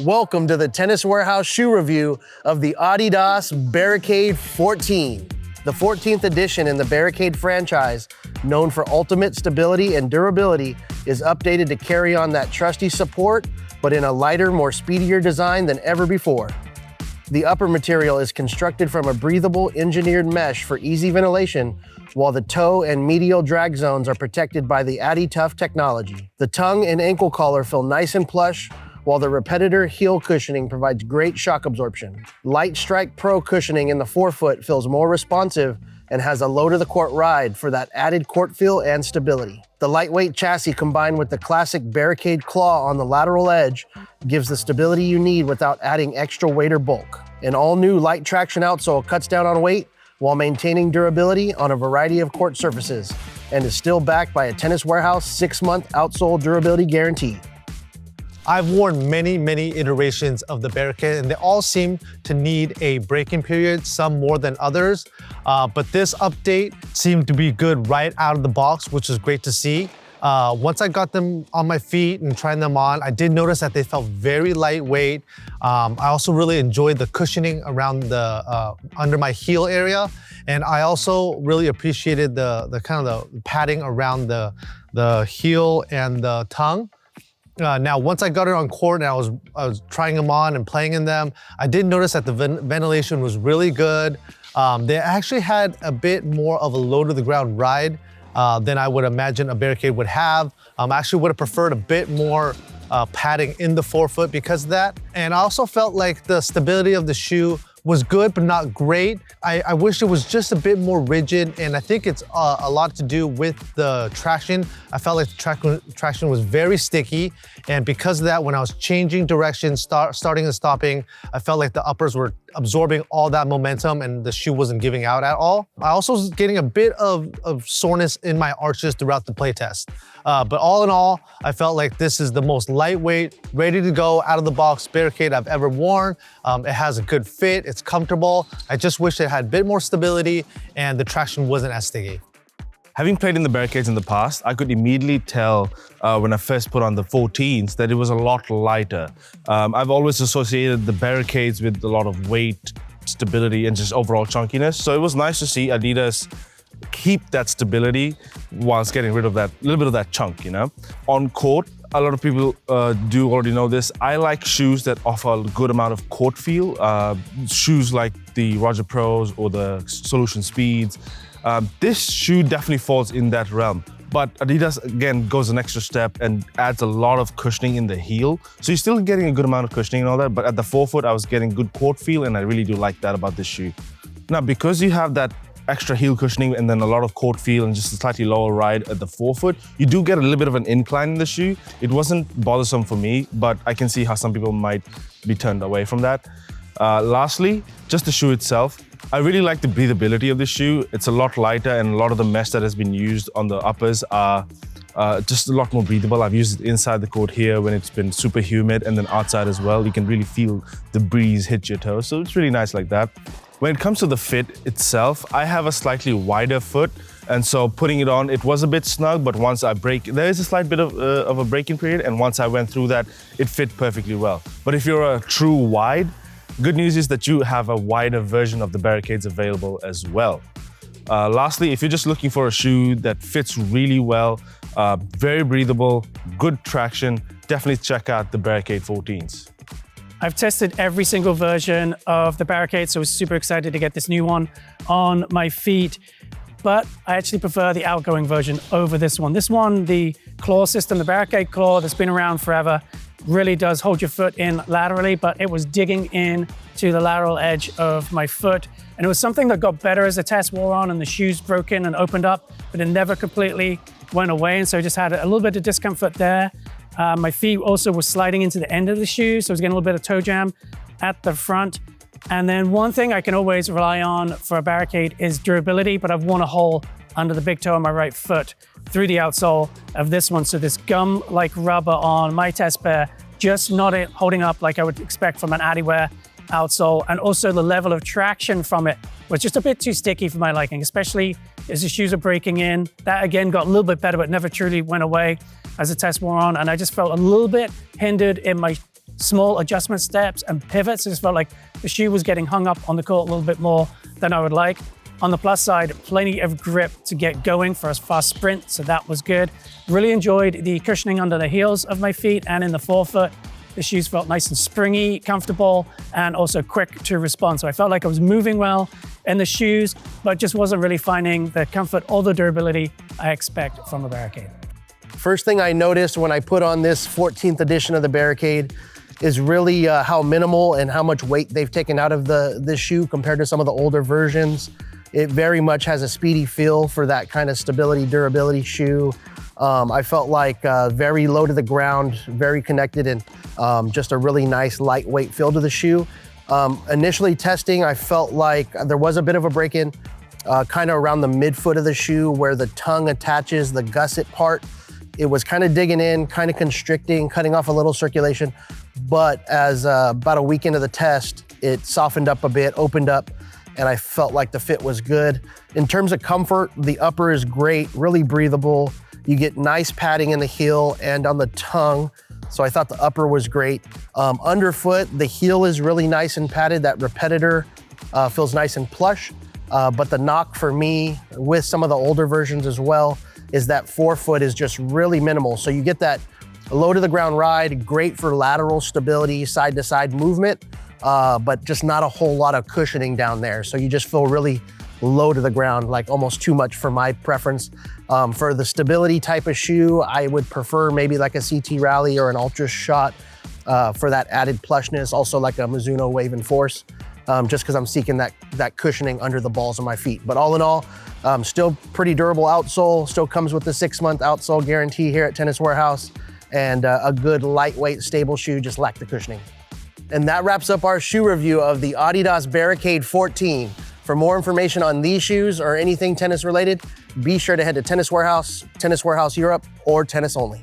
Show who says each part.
Speaker 1: Welcome to the Tennis Warehouse shoe review of the adidas Barricade 14. The 14th edition in the Barricade franchise, known for ultimate stability and durability, is updated to carry on that trusty support, but in a lighter, more speedier design than ever before. The upper material is constructed from a breathable engineered mesh for easy ventilation, while the toe and medial drag zones are protected by the AdiTough technology. The tongue and ankle collar feel nice and plush, while the Repetitor heel cushioning provides great shock absorption. Light Strike Pro cushioning in the forefoot feels more responsive and has a low-to-the-court ride for that added court feel and stability. The lightweight chassis combined with the classic Barricade claw on the lateral edge gives the stability you need without adding extra weight or bulk. An all-new light traction outsole cuts down on weight while maintaining durability on a variety of court surfaces and is still backed by a Tennis Warehouse 6-month outsole durability guarantee.
Speaker 2: I've worn many iterations of the Barricade and they all seem to need a break-in period, some more than others. But this update seemed to be good right out of the box, which is great to see. Once I got them on my feet and trying them on, I did notice that they felt very lightweight. I also really enjoyed the cushioning around the under my heel area. And I also really appreciated the kind of the padding around the heel and the tongue. Now, once I got it on court and I was trying them on and playing in them, I did notice that the ventilation was really good. They actually had a bit more of a low to the ground ride than I would imagine a Barricade would have. I actually would have preferred a bit more padding in the forefoot because of that. And I also felt like the stability of the shoe was good, but not great. I wish it was just a bit more rigid, and I think it's a lot to do with the traction. I felt like the traction was very sticky, and because of that, when I was changing direction, starting and stopping, I felt like the uppers were absorbing all that momentum and the shoe wasn't giving out at all. I also was getting a bit of soreness in my arches throughout the playtest. But all in all, I felt like this is the most lightweight, ready to go, out of the box Barricade I've ever worn. It has a good fit, it's comfortable. I just wish it had a bit more stability and the traction wasn't as sticky.
Speaker 3: Having played in the Barricades in the past, I could immediately tell when I first put on the 14s that it was a lot lighter. I've always associated the Barricades with a lot of weight, stability, and just overall chunkiness. So it was nice to see Adidas keep that stability whilst getting rid of that little bit of that chunk, you know? On court, a lot of people do already know this. I like shoes that offer a good amount of court feel. Shoes like the Roger Pros or the Solution Speeds. This shoe definitely falls in that realm. But Adidas, again, goes an extra step and adds a lot of cushioning in the heel. So you're still getting a good amount of cushioning and all that, but at the forefoot, I was getting good court feel, and I really do like that about this shoe. Now, because you have that extra heel cushioning and then a lot of court feel and just a slightly lower ride at the forefoot, you do get a little bit of an incline in the shoe. It wasn't bothersome for me, but I can see how some people might be turned away from that. Lastly, just the shoe itself. I really like the breathability of the shoe. It's a lot lighter, and a lot of the mesh that has been used on the uppers are just a lot more breathable. I've used it inside the court here when it's been super humid, and then outside as well. You can really feel the breeze hit your toes, so it's really nice like that. When it comes to the fit itself, I have a slightly wider foot, and so putting it on, it was a bit snug, but once I there is a slight bit of a break-in period, and once I went through that, it fit perfectly well. But if you're a true wide, good news is that you have a wider version of the Barricades available as well. Lastly, if you're just looking for a shoe that fits really well, very breathable, good traction, definitely check out the Barricade 14s.
Speaker 4: I've tested every single version of the Barricade, so I was super excited to get this new one on my feet. But I actually prefer the outgoing version over this one. This one, the claw system, the Barricade claw that's been around forever, really does hold your foot in laterally, but it was digging in to the lateral edge of my foot. And it was something that got better as the test wore on and the shoes broke in and opened up, but it never completely went away. And so I just had a little bit of discomfort there. My feet also were sliding into the end of the shoe, so I was getting a little bit of toe jam at the front. And then one thing I can always rely on for a Barricade is durability, but I've worn a hole under the big toe of my right foot through the outsole of this one. So this gum-like rubber on my test pair, just not holding up like I would expect from an Adiwear outsole. And also the level of traction from it was just a bit too sticky for my liking, especially as the shoes are breaking in. That again got a little bit better, but never truly went away. as the test wore on, and I just felt a little bit hindered in my small adjustment steps and pivots. I just felt like the shoe was getting hung up on the court a little bit more than I would like. On the plus side, plenty of grip to get going for a fast sprint, so that was good. Really enjoyed the cushioning under the heels of my feet and in the forefoot. The shoes felt nice and springy, comfortable, and also quick to respond. So I felt like I was moving well in the shoes, but just wasn't really finding the comfort or the durability I expect from a Barricade.
Speaker 1: First thing I noticed when I put on this 14th edition of the Barricade is really how minimal and how much weight they've taken out of this shoe compared to some of the older versions. It very much has a speedy feel for that kind of stability, durability shoe. I felt like very low to the ground, very connected, and just a really nice lightweight feel to the shoe. Initially testing, I felt like there was a bit of a break-in kind of around the midfoot of the shoe where the tongue attaches, the gusset part. It was kind of digging in, kind of constricting, cutting off a little circulation. But as about a week into the test, it softened up a bit, opened up, and I felt like the fit was good. In terms of comfort, the upper is great, really breathable. You get nice padding in the heel and on the tongue. So I thought the upper was great. Underfoot, the heel is really nice and padded. That repetitor feels nice and plush. But the knock for me, with some of the older versions as well, is that forefoot is just really minimal. So you get that low to the ground ride, great for lateral stability, side to side movement, but just not a whole lot of cushioning down there. So you just feel really low to the ground, like almost too much for my preference. For the stability type of shoe, I would prefer maybe like a CT Rally or an Ultra Shot for that added plushness, also like a Mizuno Wave and Force, just because I'm seeking that cushioning under the balls of my feet. But all in all, still pretty durable outsole, still comes with the 6-month outsole guarantee here at Tennis Warehouse, and a good lightweight, stable shoe, just lacked the cushioning. And that wraps up our shoe review of the adidas Barricade 14. For more information on these shoes or anything tennis related, be sure to head to Tennis Warehouse, Tennis Warehouse Europe, or Tennis Only.